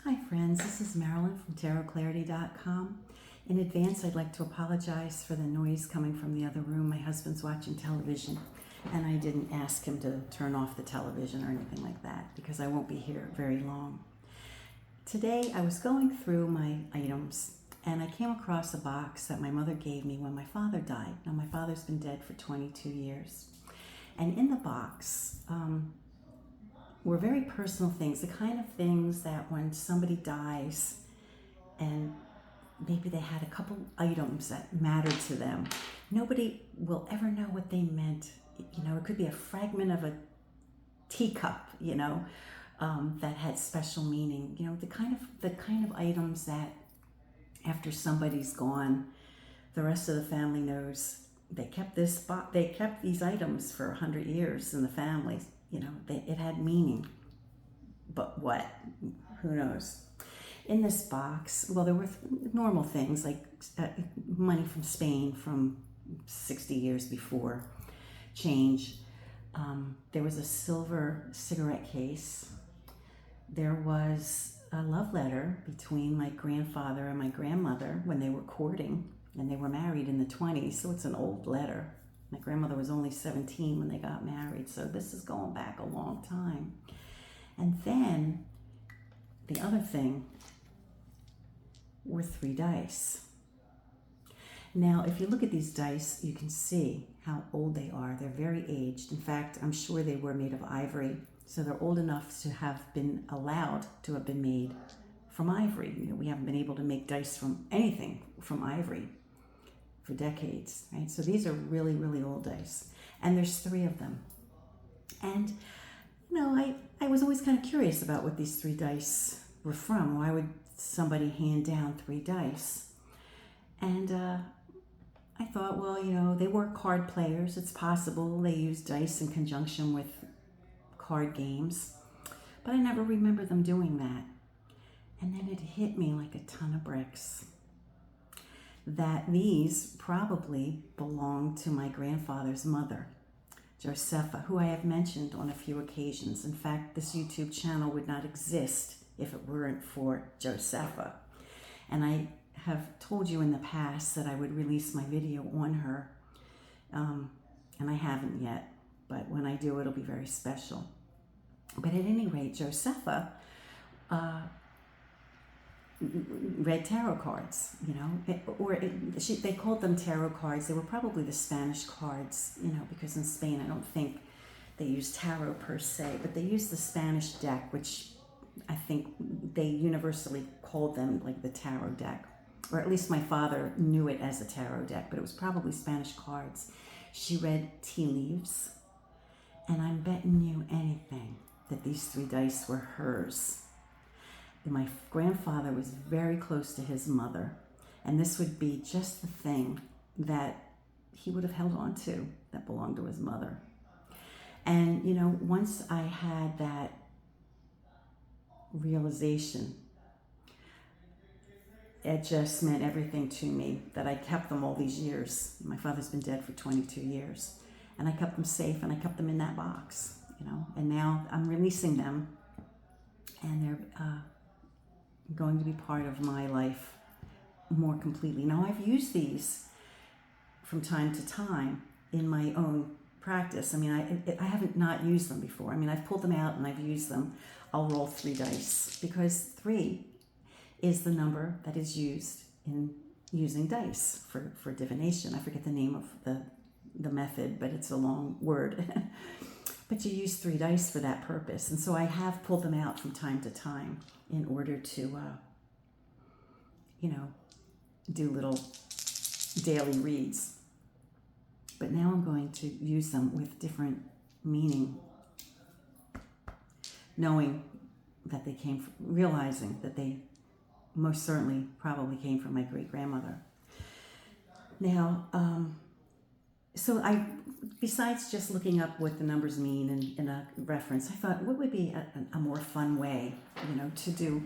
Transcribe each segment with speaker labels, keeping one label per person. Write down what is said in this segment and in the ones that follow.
Speaker 1: Hi friends, this is Marilyn from tarotclarity.com. In advance, I'd like to apologize for the noise coming from the other room. My husband's watching television, and I didn't ask him to turn off the television or anything like that because I won't be here very long. Today, I was going through my items, and I came across a box that my mother gave me when my father died. Now, my father's been dead for 22 years. And in the box, were very personal things, the kind of things that when somebody dies and maybe they had a couple items that mattered to them, nobody will ever know what they meant. You know, it could be a fragment of a teacup, that had special meaning. You know, the kind of items that after somebody's gone, the rest of the family knows they kept these items for 100 years in the family. You know, it had meaning. But what? Who knows? In this box, well, there were normal things like money from Spain from 60 years before, change. There was a silver cigarette case. There was a love letter between my grandfather and my grandmother when they were courting, and they were married in the 20s, so it's an old letter. My grandmother was only 17 when they got married, so this is going back a long time. And then the other thing were 3 dice. Now, if you look at these dice, you can see how old they are. They're very aged. In fact, I'm sure they were made of ivory, so they're old enough to have been allowed to have been made from ivory. You know, we haven't been able to make dice from anything from ivory for decades, right? So these are really, really old dice. And there's 3 of them. And, I was always kind of curious about what these 3 dice were from. Why would somebody hand down 3 dice? And I thought, well, they were card players. It's possible they used dice in conjunction with card games. But I never remember them doing that. And then it hit me like a ton of bricks that these probably belonged to my grandfather's mother, Josefa, who I have mentioned on a few occasions. In fact, this YouTube channel would not exist if it weren't for Josefa. And I have told you in the past that I would release my video on her, and I haven't yet, but when I do, it'll be very special. But at any rate, Josefa read tarot cards, they called them tarot cards. They were probably the Spanish cards, because in Spain I don't think they used tarot per se, but they used the Spanish deck, which I think they universally called them like the tarot deck, or at least my father knew it as a tarot deck, but it was probably Spanish cards. She read tea leaves, and I'm betting you anything that these 3 dice were hers. My grandfather was very close to his mother, and this would be just the thing that he would have held on to that belonged to his mother. And, once I had that realization, it just meant everything to me that I kept them all these years. My father's been dead for 22 years, and I kept them safe, and I kept them in that box, and now I'm releasing them, and they're going to be part of my life more completely. Now, I've used these from time to time in my own practice. I haven't not used them before. I've pulled them out and I've used them. I'll roll 3 dice because 3 is the number that is used in using dice for divination. I forget the name of the method, but it's a long word. But you use 3 dice for that purpose. And so I have pulled them out from time to time in order to, do little daily reads. But now I'm going to use them with different meaning, knowing that they realizing that they most certainly probably came from my great-grandmother. Now, besides just looking up what the numbers mean in a reference, I thought, what would be a more fun way, to do,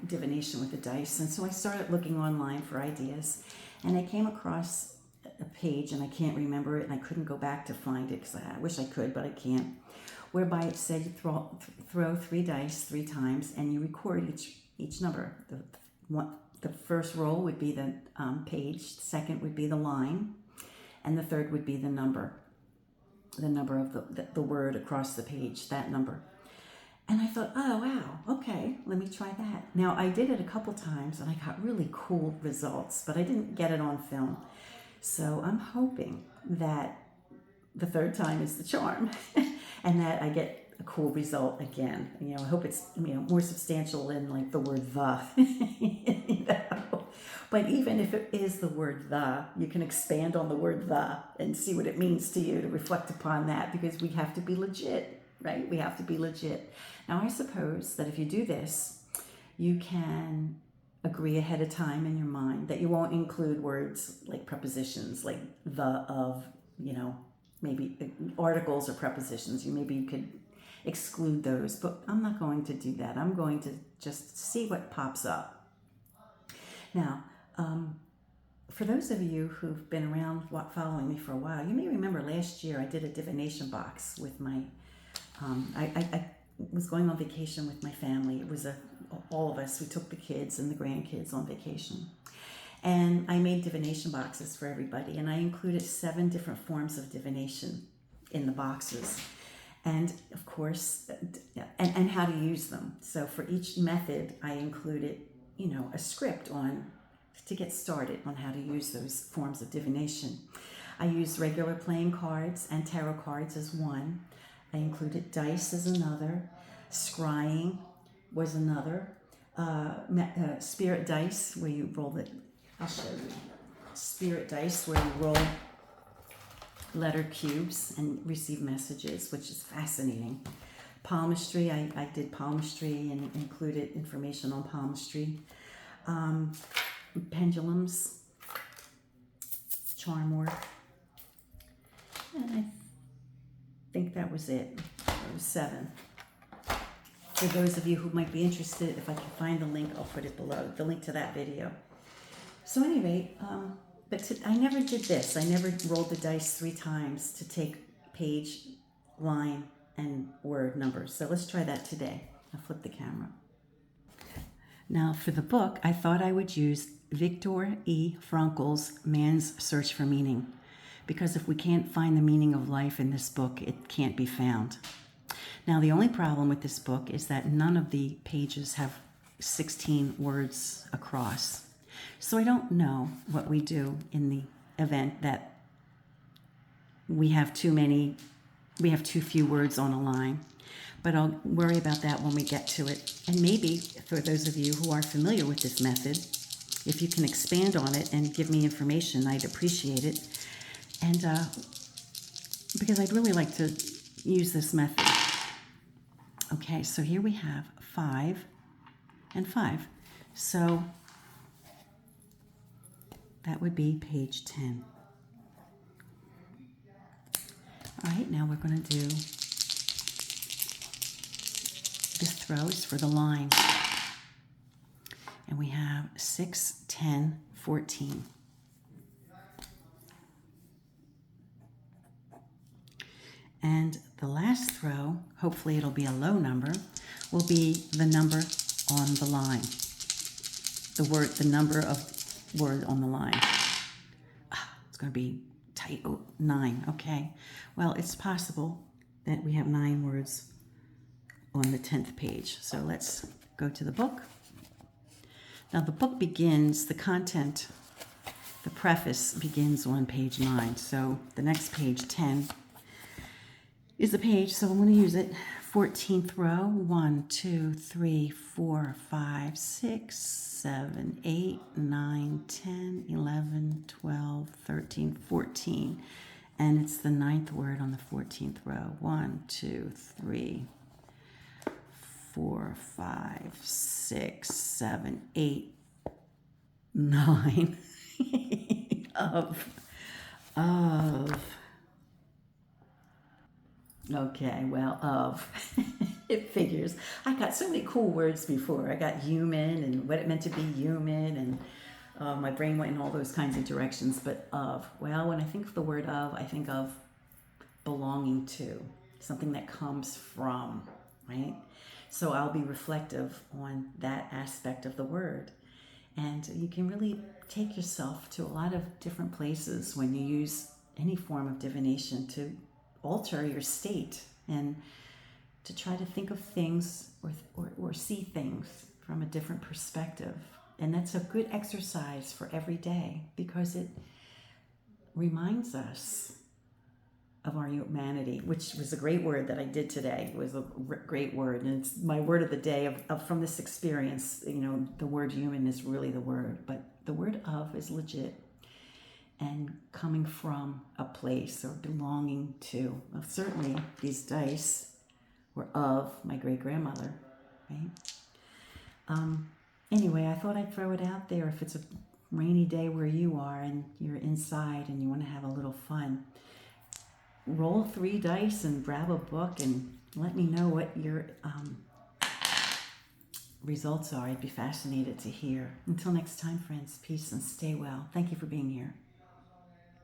Speaker 1: divination with the dice? And so I started looking online for ideas, and I came across a page, and I can't remember it, and I couldn't go back to find it because I wish I could, but I can't, whereby it said you throw 3 dice 3 times and you record each number. The first roll would be the page, the second would be the line, and the third would be the number of the word across the page, that number. And I thought, oh, wow, okay, let me try that. Now, I did it a couple times, and I got really cool results, but I didn't get it on film. So I'm hoping that the third time is the charm, and that I get a cool result again. I hope it's more substantial than like the word the. But even if it is the word the, you can expand on the word the and see what it means to you, to reflect upon that, because we have to be legit, right? We have to be legit. Now, I suppose that if you do this, you can agree ahead of time in your mind that you won't include words like prepositions, like the, of, maybe articles or prepositions. Maybe you could exclude those, but I'm not going to do that. I'm going to just see what pops up. Now, for those of you who've been around following me for a while, you may remember last year I did a divination box with my, I was going on vacation with my family. It was all of us. We took the kids and the grandkids on vacation. And I made divination boxes for everybody, and I included 7 different forms of divination in the boxes. And of course, and how to use them. So for each method, I included, a script to get started on how to use those forms of divination. I used regular playing cards and tarot cards as one. I included dice as another. Scrying was another. Spirit dice, where you roll it. I'll show you. Spirit dice, where you roll letter cubes and receive messages, which is fascinating. Palmistry, I did palmistry and included information on palmistry. Pendulums, charm work, and I think that was it. It was 7. For those of you who might be interested, if I can find the link, I'll put it below, the link to that video. So anyway, I never did this. I never rolled the dice 3 times to take page, line, and word numbers. So let's try that today. I'll flip the camera. Now for the book, I thought I would use Viktor E. Frankl's Man's Search for Meaning, because if we can't find the meaning of life in this book, it can't be found. Now, the only problem with this book is that none of the pages have 16 words across. So I don't know what we do in the event that we have too few words on a line. But I'll worry about that when we get to it. And maybe for those of you who are familiar with this method, if you can expand on it and give me information, I'd appreciate it. And because I'd really like to use this method. Okay, so here we have 5 and 5. So that would be page 10. All right, now we're going to do, this throw is for the line. And we have 6, 10, 14. And the last throw, hopefully it'll be a low number, will be the number on the line. The number of word on the line. It's going to be tight. Oh, 9. Okay. Well, it's possible that we have 9 words on the 10th page. So let's go to the book. Now the book begins, the content, the preface begins on page 9. So the next page, 10, is the page, so I'm going to use it. 14th row, 1, 2, 3, 4, 5, 6, 7, 8, 9, 10, 11, 12, 13, 14. And it's the 9th word on the 14th row. 1, 2, 3, 4, 5, 6, 7, 8, 9 of. Okay, well, of. It figures. I got so many cool words before. I got human and what it meant to be human, and my brain went in all those kinds of directions. But of, well, when I think of the word of, I think of belonging to, something that comes from, right? So I'll be reflective on that aspect of the word. And you can really take yourself to a lot of different places when you use any form of divination to alter your state and to try to think of things or see things from a different perspective. And that's a good exercise for every day because it reminds us of our humanity, which was a great word that I did today. It was a great word, and it's my word of the day from this experience. You know, the word human is really the word, but the word of is legit and coming from a place or belonging to. Well, certainly these dice were of my great-grandmother, right? Anyway, I thought I'd throw it out there. If it's a rainy day where you are and you're inside and you want to have a little fun, roll 3 dice and grab a book and let me know what your results are. I'd be fascinated to hear. Until next time, friends, peace and stay well. Thank you for being here.